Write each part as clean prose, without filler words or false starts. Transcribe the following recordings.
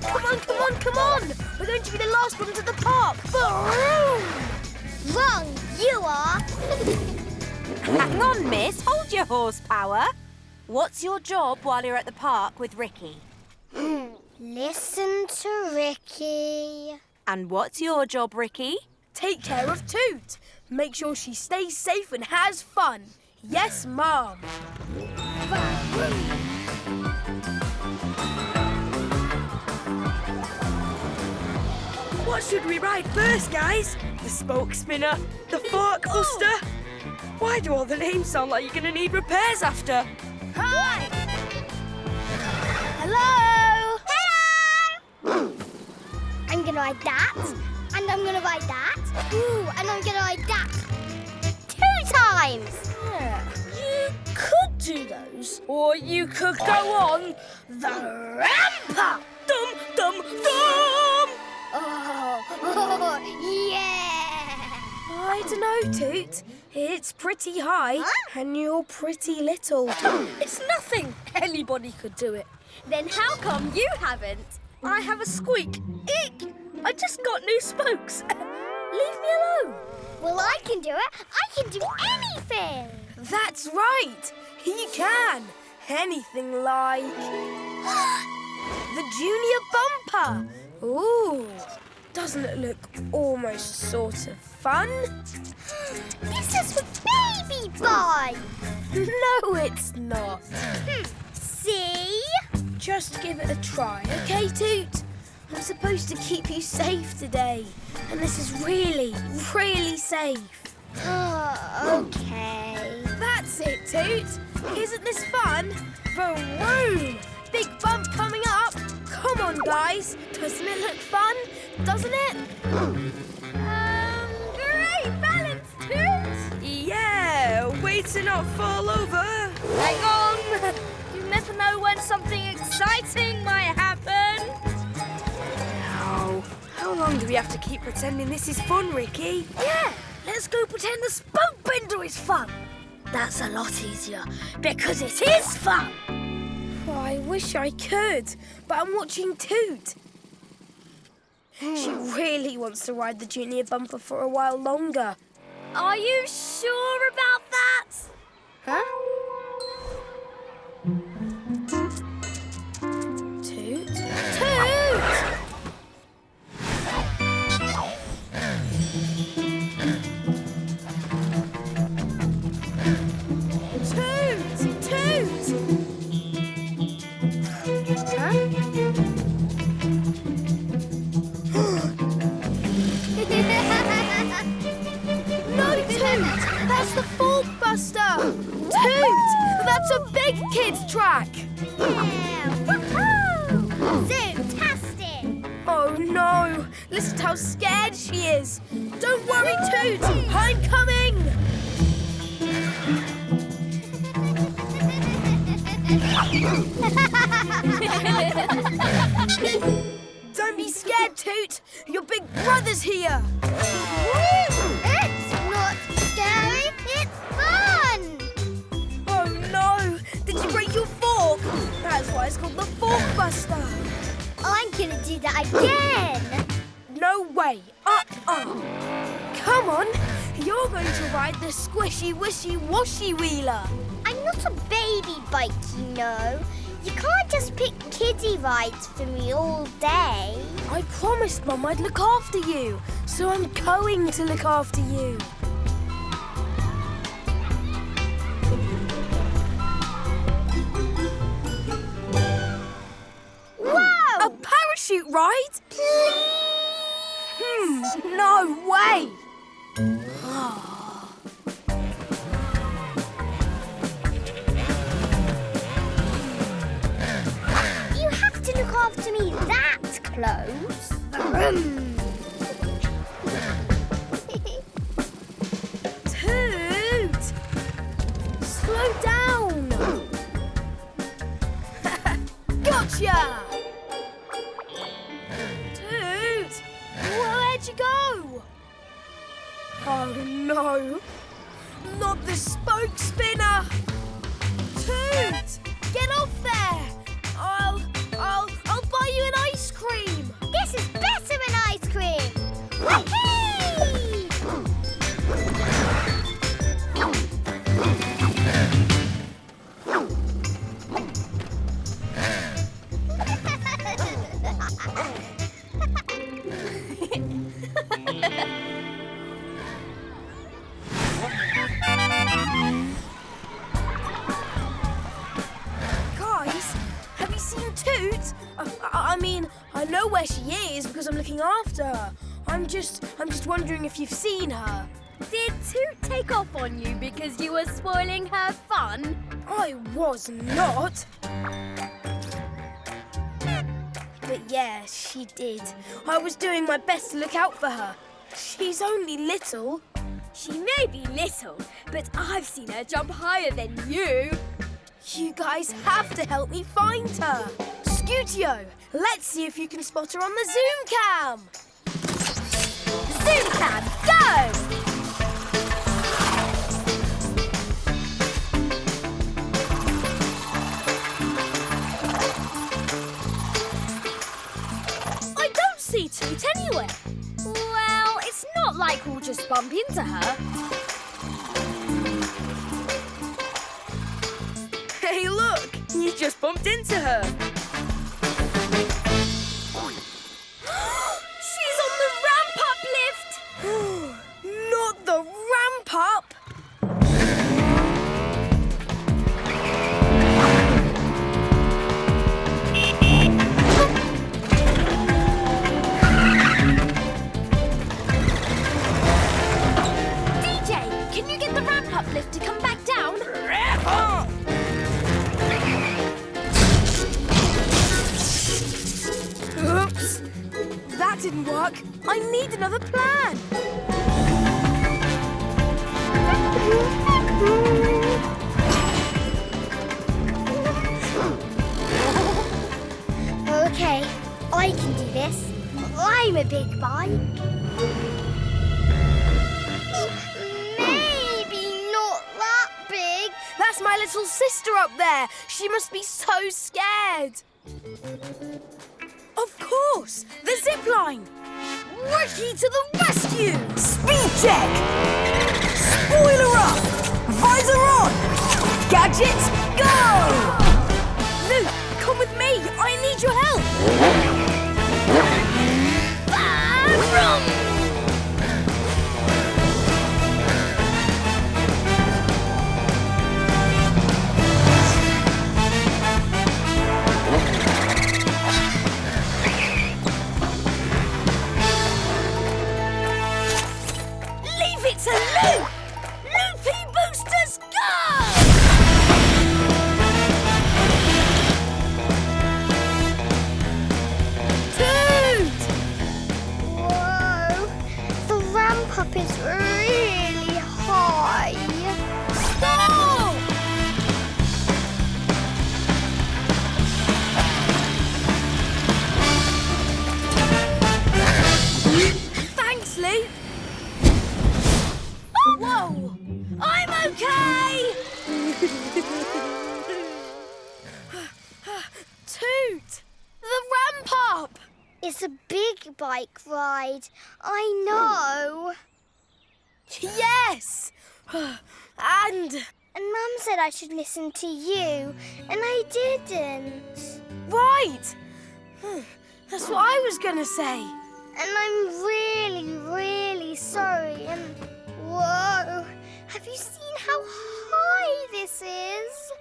Come on, come on, come on! We're going to be the last ones at the park. Boom! Wrong, you are. Hang on, miss. Hold your horsepower. What's your job while you're at the park with Ricky? Listen to Ricky. And what's your job, Ricky? Take care of Toot. Make sure she stays safe and has fun. Yes, Mum. What should we ride first, guys? The spoke spinner? The fork buster? Why do all the names sound like you're going to need repairs after? Hi! Hello! Hello! I'm going to ride that, and I'm going to ride that. Ooh, and I'm going to ride that 2 times. Yeah, you could do those, or you could go on the ramp-up. Dum, dum, dum! Oh, yeah! I don't know, Toot. It's pretty high, and you're pretty little. It's nothing. Anybody could do it. Then how come you haven't? I have a squeak. Eek! I just got new spokes. Leave me alone. Well, I can do it. I can do anything. That's right. He can. Anything like the junior bumper. Ooh. Doesn't it look almost sort of fun? This is for baby boy. No, it's not. See? Just give it a try, okay, Toot? I'm supposed to keep you safe today. And this is really, really safe. Oh, okay. That's it, Toot. Isn't this fun? Vroom! Big bump coming up. Come on, guys. Doesn't it look fun? Doesn't it? Great balance, Toot! Yeah, way to not fall over. Hang on! You never know when something exciting might happen. Now, how long do we have to keep pretending this is fun, Ricky? Yeah, let's go pretend the spoke bender is fun. That's a lot easier, because it is fun. Oh, I wish I could, but I'm watching Toot. She really wants to ride the junior bumper for a while longer. Are you sure about that? Huh? Toot? Toot! Toot! Toot! Huh? No, Toot! That's the fork buster! Toot! That's a big kid's track! Yeah. Woohoo! Zoom-tastic! Oh no! Listen to how scared she is! Don't worry, Toot! I'm coming! Don't be scared, Toot! Your big brother's here! It's not scary, it's fun! Oh no! Did you break your fork? That's why it's called the Fork Buster! I'm gonna do that again! No way! Come on! You're going to ride the squishy, wishy, washy wheeler! I'm not a baby bike, you know. You can't just pick kiddie rides for me all day. I promised Mum I'd look after you, so I'm going to look after you. Whoa! A parachute ride? Please? No way! You have to look after me that close. Toot! Slow down! Gotcha! Toot! Where'd you go? Oh no! Not the spoke spinner! Toot! Get off there! I'll buy you an ice cream! I mean, I know where she is because I'm looking after her. I'm just wondering if you've seen her. Did Toot take off on you because you were spoiling her fun? I was not. But yeah, she did. I was doing my best to look out for her. She's only little. She may be little, but I've seen her jump higher than you. You guys have to help me find her. Scootio, let's see if you can spot her on the Zoom cam. Zoom cam, go! I don't see Toot anywhere. Well, it's not like we'll just bump into her. Hey, look! You just bumped into her. She's on the ramp-up lift! Not the ramp up. DJ, can you get the ramp-up lift to come back down? Oops. That didn't work. I need another plan. Okay, I can do this. I'm a big bike. Maybe not that big. That's my little sister up there. She must be so scared. Of course, the zip line. Ricky to the rescue. Speed check. Spoiler up. Visor on. Gadgets, go. Luke, come with me. I need your help. Run. Leave it to Luke! Loopy boosters, go! Toot! Whoa, the ramp up is really high. Stop! Thanks, Luke. Whoa! I'm okay! Toot! The ramp up! It's a big bike ride. I know. Yes! And Mum said I should listen to you, and I didn't. right! That's what I was gonna say. And I'm really, really sorry. And whoa, have you seen how high this is?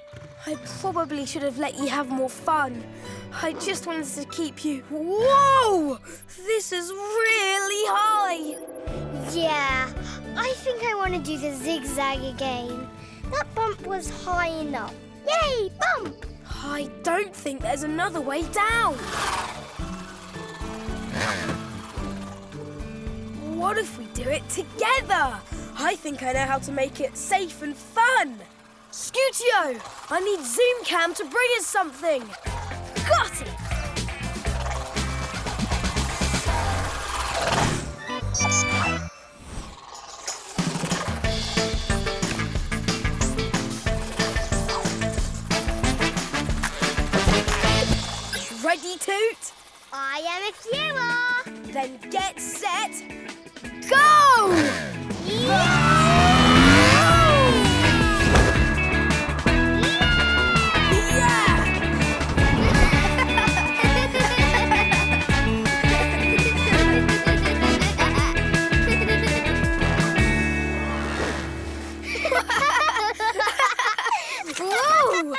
I probably should have let you have more fun. I just wanted to keep you... Whoa! This is really high! Yeah, I think I want to do the zigzag again. That bump was high enough. Yay, bump! I don't think there's another way down. What if we do it together? I think I know how to make it safe and fun. Scootio, I need Zoom Cam to bring us something. Got it! Ready, Toot? I am if you are. Then get set, go! Whoa!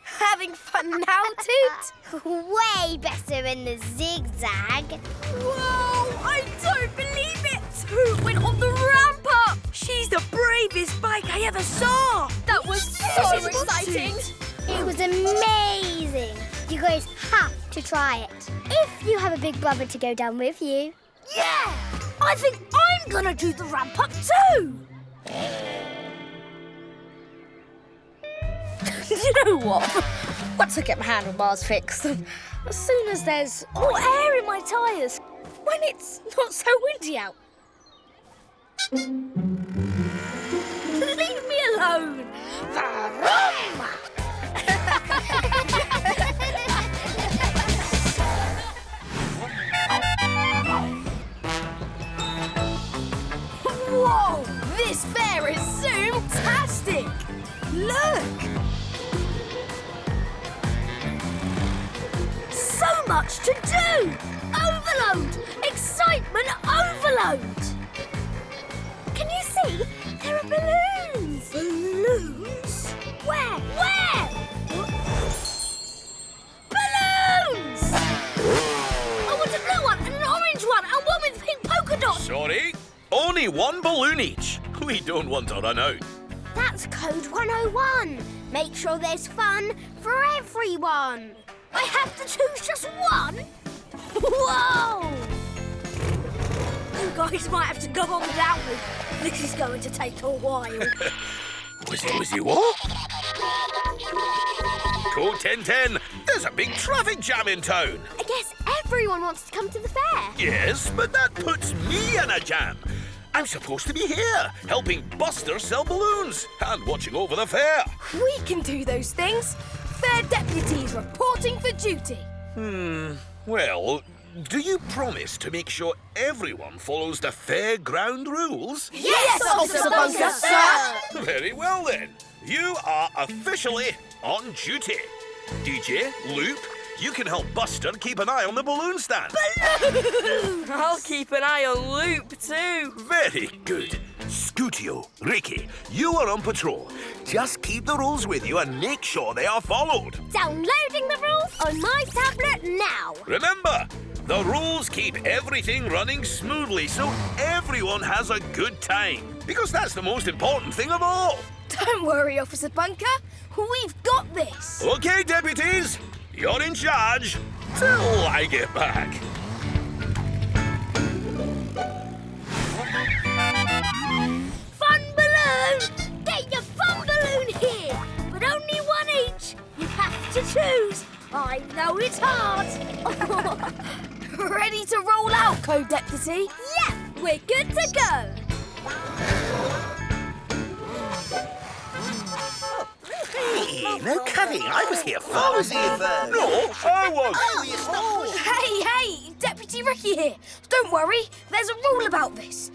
Having fun now, Toot? Way better in the zigzag. Whoa! I don't believe it! Toot went on the ramp up! She's the bravest bike I ever saw. That was so exciting! It was amazing. You guys have to try it. If you have a big brother to go down with you. Yeah! I think I'm gonna do the ramp up too! You know what? Once I get my handlebars fixed, as soon as there's more air in my tyres, when it's not so windy out. Leave me alone! Vroom! Whoa! This fair is zoom-tastic! Look! So much to do! Overload! Excitement overload! Can you see? There are balloons. Balloons? Where? Where? Balloons! I want a blue one and an orange one and one with pink polka dots. Sorry, only one balloon each. We don't want to run out. That's code 101. Make sure there's fun for everyone. I have to choose just one? Whoa! You guys might have to go on without me. This is going to take a while. Was he what? Code 1010, there's a big traffic jam in town. I guess everyone wants to come to the fair. Yes, but that puts me in a jam. I'm supposed to be here, helping Buster sell balloons and watching over the fair. We can do those things. Fair deputies reporting for duty. Well, do you promise to make sure everyone follows the fairground rules? Yes, Officer Bunker, sir! Very well then. You are officially on duty. DJ, Loop, you can help Buster keep an eye on the balloon stand. I'll keep an eye on Loop too. Very good. Scootio, Ricky, you are on patrol. Just keep the rules with you and make sure they are followed. Downloading the rules on my tablet now. Remember, the rules keep everything running smoothly so everyone has a good time. Because that's the most important thing of all. Don't worry, Officer Bunker. We've got this. Okay, deputies, you're in charge till I get back. Fun balloon! Get your fun balloon here! But only one each. You have to choose. I know it's hard. Ready to roll out, Co-Deputy? Yeah, we're good to go. Hey, no cutting. I was here first. I was here first. No, I was. Hey, Deputy Ricky here. Don't worry, there's a rule about this.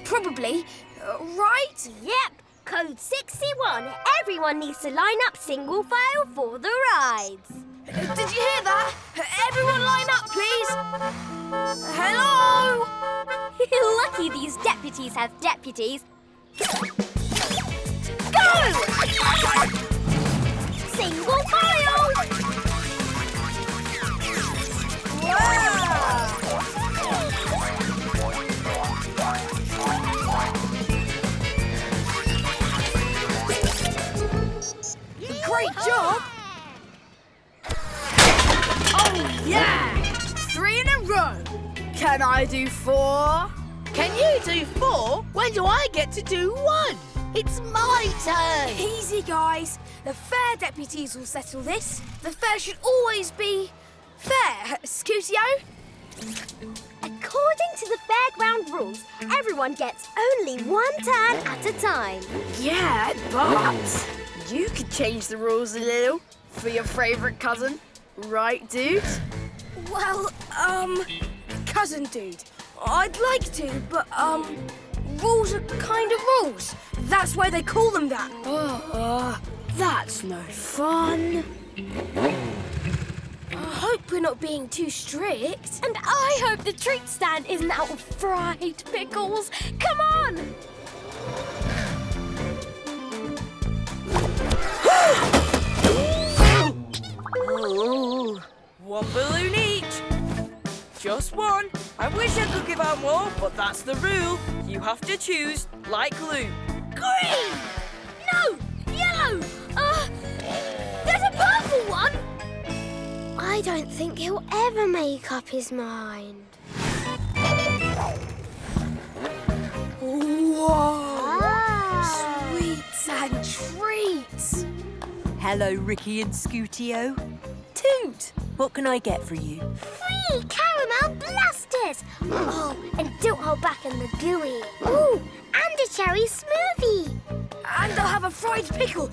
Probably, right? Yep, code 61. Everyone needs to line up single file for the rides. Did you hear that? Everyone line up, please. Hello? Lucky these deputies have deputies. Go! Single file! Great job! Oh, yeah! 3 in a row. Can I do 4? Can you do 4? When do I get to do 1? It's my turn. Easy, guys. The fair deputies will settle this. The fair should always be fair. Scootio? According to the fairground rules, everyone gets only one turn at a time. Yeah, but you could change the rules a little for your favourite cousin, right, dude? Well, cousin dude, I'd like to, but, rules are kind of rules. That's why they call them that. That's no fun. I hope we're not being too strict. And I hope the treat stand isn't out of fried pickles. Come on! Just one. I wish I could give out more, but that's the rule. You have to choose, like Luke. Green! No! Yellow! There's a purple one! I don't think he'll ever make up his mind. Whoa! Ah. Sweets and treats! Hello, Ricky and Scootio. Toot, what can I get for you? 3 caramel blasters! Oh, and don't hold back on the gooey. Ooh, and a cherry smoothie. And I'll have a fried pickle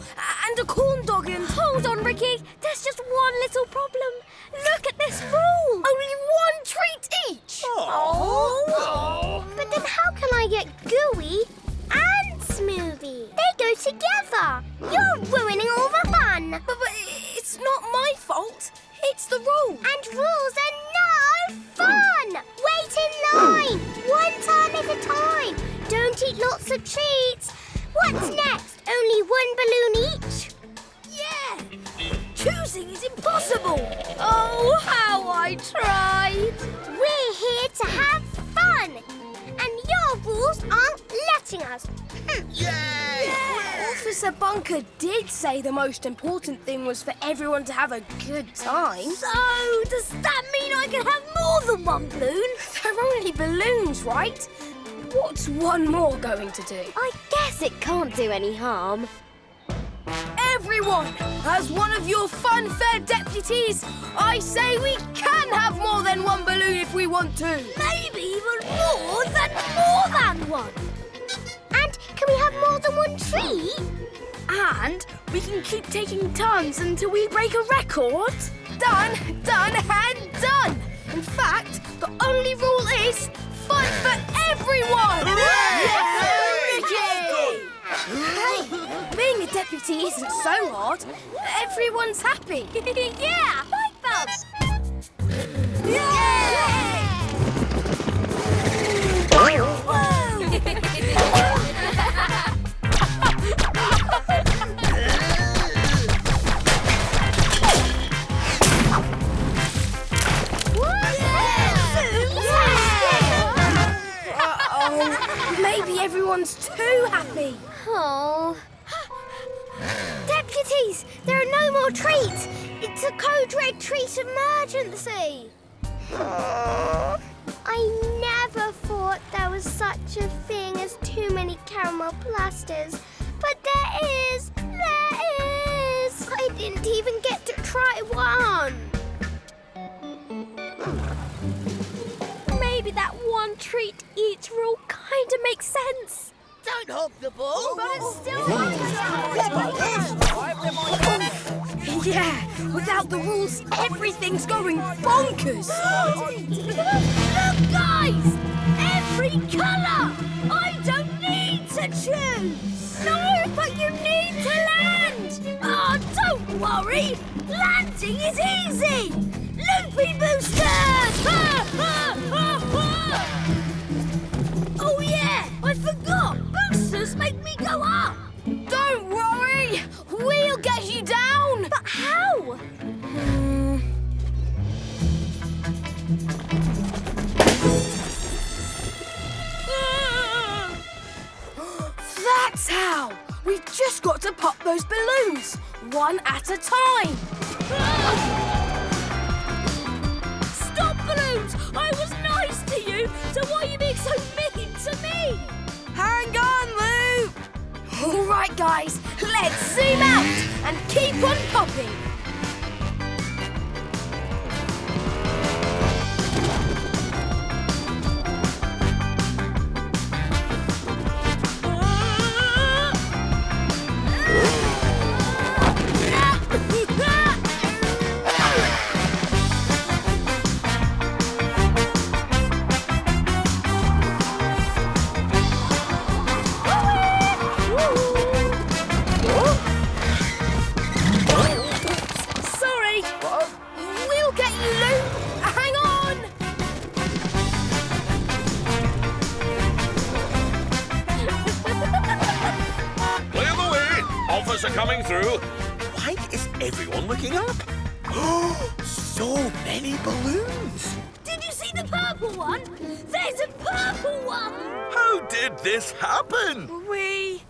and a corn dog and... Hold on, Ricky. There's just one little problem. Look at this rule. Only 1 treat each! Oh. But then how can I get gooey and smoothie? They go together. You're ruining all the fun. But it's not my fault. It's the rule. And rules are no fun. Wait in line. 1 turn at a time. Don't eat lots of treats. What's next? Only 1 balloon each? Yeah! Choosing is impossible! Oh, how I tried! We're here to have fun. And your rules aren't letting us. Officer Bunker did say the most important thing was for everyone to have a good time. So, does that mean I can have more than 1 balloon? They're only balloons, right? What's 1 more going to do? I guess it can't do any harm. Everyone, as one of your fun-fair deputies, I say we can have more than 1 balloon if we want to. Maybe even more than 1. And can we have more than 1 treat? And we can keep taking turns until we break a record. Done, done, and done. In fact, the only rule is fun for everyone. Hey, being a deputy isn't so hard. Everyone's happy. Yeah, like that. Maybe everyone's too happy. Oh. Deputies, there are no more treats. It's a code red treat emergency. I never thought there was such a thing as too many caramel blasters. But there is. I didn't even get to try one. Maybe that 1 treat each rule kind of makes sense. Don't hog the ball. But it's still Yeah, without the rules, everything's going bonkers. Look, guys! Every colour! I don't need to choose! No, but you need to land! Oh, don't worry! Landing is easy! Loopy boosters! Oh, yeah! I forgot! Boosters make me go up! Don't worry, we'll get you down. But how? That's how. We've just got to pop those balloons, 1 at a time. Stop, balloons! I was nice to you, so why are you being so mean to me? Hang on, Lou. All right, guys, let's zoom out and keep on popping. Are coming through. Why is everyone looking up? So many balloons. Did you see see the purple one? There's a purple one! How did this happen? We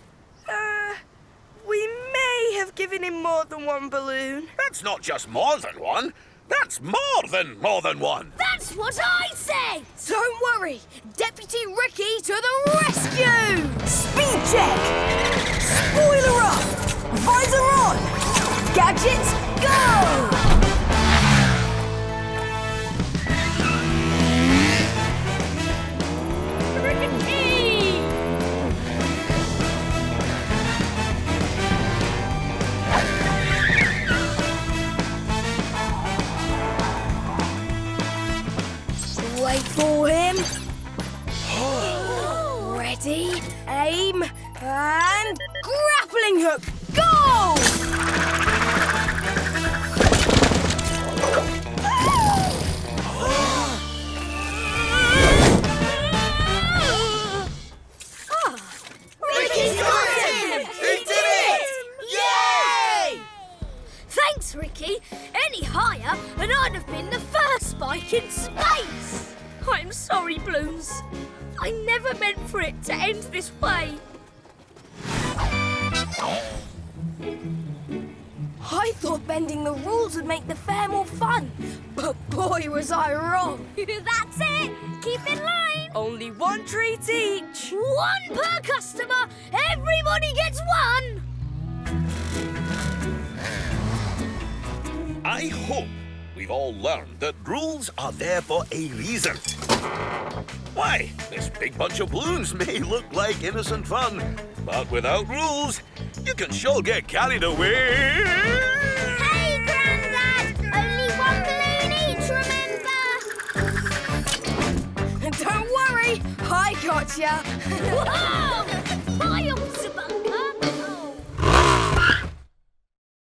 may have given him more than one balloon. That's not just more than one. That's more than one. That's what I said! Don't worry. Deputy Ricky to the rescue! Speed check! Spoiler up! Visor on! Gadgets, go! Wait for him. Ready, aim, and grappling hook. Go! Ricky's got him! He did it! Yay! Thanks, Ricky. Any higher and I'd have been the first spike in space. I'm sorry, Balloons. I never meant for it to end this way. I thought bending the rules would make the fair more fun, but boy was I wrong. That's it. Keep in line. Only one treat each. One per customer. Everybody gets one. I hope we've all learned that rules are there for a reason. Why, this big bunch of balloons may look like innocent fun, but without rules, you can sure get carried away. Hey, Grandad! Only one balloon each, remember? Don't worry, I gotcha. Whoa!